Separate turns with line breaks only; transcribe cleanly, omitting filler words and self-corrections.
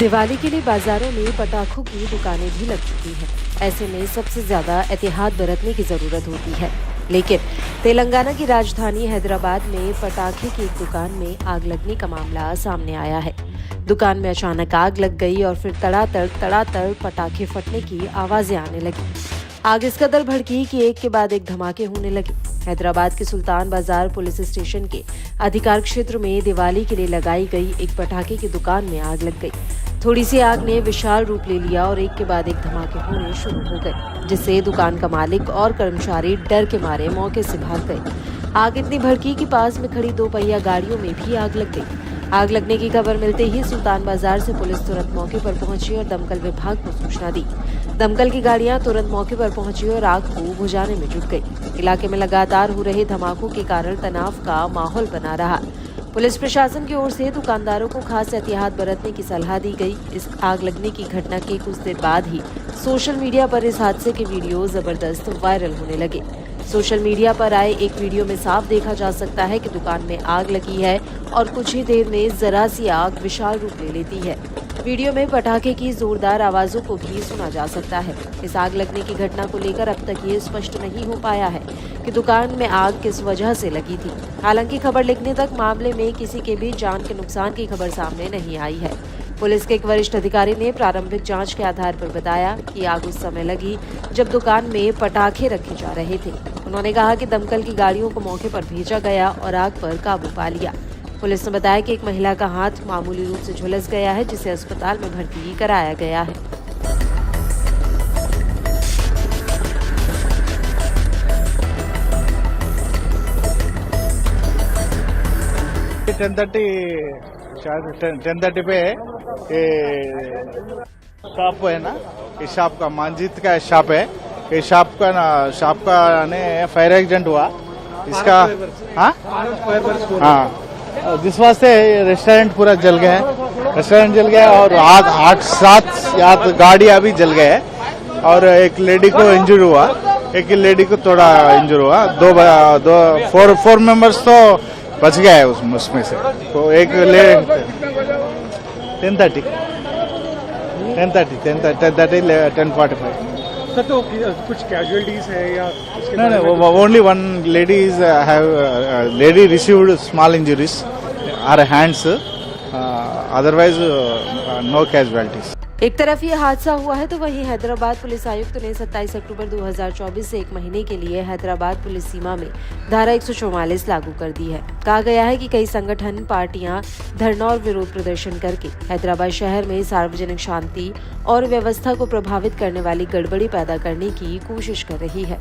दिवाली के लिए बाजारों में पटाखों की दुकानें भी लग चुकी हैं। ऐसे में सबसे ज्यादा एहतियात बरतने की जरूरत होती है। लेकिन तेलंगाना की राजधानी हैदराबाद में पटाखे की एक दुकान में आग लगने का मामला सामने आया है। दुकान में अचानक आग लग गई और फिर तड़ातड़ पटाखे फटने की आवाजें आने लगी। आग इस कदर भड़की कि एक के बाद एक धमाके होने लगे। हैदराबाद के सुल्तान बाजार पुलिस स्टेशन के अधिकार क्षेत्र में दिवाली के लिए लगाई गई एक पटाखे की दुकान में आग लग गई। थोड़ी सी आग ने विशाल रूप ले लिया और एक के बाद एक धमाके होने शुरू हो गए, जिससे दुकान का मालिक और कर्मचारी डर के मारे मौके से भाग गए। आग इतनी भड़की कि पास में खड़ी 2 पहिया गाड़ियों में भी आग लग गई। आग लगने की खबर मिलते ही सुल्तान बाजार से पुलिस तुरंत मौके पर पहुंची और दमकल विभाग को सूचना दी। दमकल की गाड़ियां तुरंत मौके पर पहुंची और आग को बुझाने में जुट गई। इलाके में लगातार हो रहे धमाकों के कारण तनाव का माहौल बना रहा। पुलिस प्रशासन की ओर से दुकानदारों को खास एहतियात बरतने की सलाह दी गई। इस आग लगने की घटना के कुछ देर बाद ही सोशल मीडिया पर इस हादसे के वीडियो जबरदस्त वायरल होने लगे। सोशल मीडिया पर आए एक वीडियो में साफ देखा जा सकता है कि दुकान में आग लगी है और कुछ ही देर में जरा सी आग विशाल रूप ले लेती है। वीडियो में पटाखे की जोरदार आवाजों को भी सुना जा सकता है। इस आग लगने की घटना को लेकर अब तक ये स्पष्ट नहीं हो पाया है कि दुकान में आग किस वजह से लगी थी। हालांकि खबर लिखने तक मामले में किसी के भी जान के नुकसान की खबर सामने नहीं आई है। पुलिस के एक वरिष्ठ अधिकारी ने प्रारंभिक जांच के आधार पर बताया कि आग उस समय लगी जब दुकान में पटाखे रखे जा रहे थे। उन्होंने कहा कि दमकल की गाड़ियों को मौके पर भेजा गया और आग पर काबू पा लिया। पुलिस ने बताया कि एक महिला का हाथ मामूली रूप से झुलस गया है, जिसे अस्पताल में भर्ती कराया गया है।
शायद 10:30 पे शॉप है ना, इस शॉप का मांजित का शॉप है। ये शॉप का ने फायर एक्सीडेंट हुआ इसका। हाँ, जिस वास्ते रेस्टोरेंट पूरा जल गया है। रेस्टोरेंट जल गया और 8-7 गाड़ियां भी जल गए और एक लेडी को इंजर हुआ, एक लेडी को थोड़ा इंजर हुआ। 4 मेंबर्स तो बच गया है उसमें से। तो एक 10:45
सर, तो कुछ कैजुअलिटीज है या
no, only one lady is lady received small injuries her hands, otherwise no casualties।
एक तरफ ये हादसा हुआ है तो वहीं हैदराबाद पुलिस आयुक्त ने 27 अक्टूबर 2024 से 1 महीने के लिए हैदराबाद पुलिस सीमा में धारा 144 लागू कर दी है। कहा गया है कि कई संगठन पार्टियां धरना और विरोध प्रदर्शन करके हैदराबाद शहर में सार्वजनिक शांति और व्यवस्था को प्रभावित करने वाली गड़बड़ी पैदा करने की कोशिश कर रही है।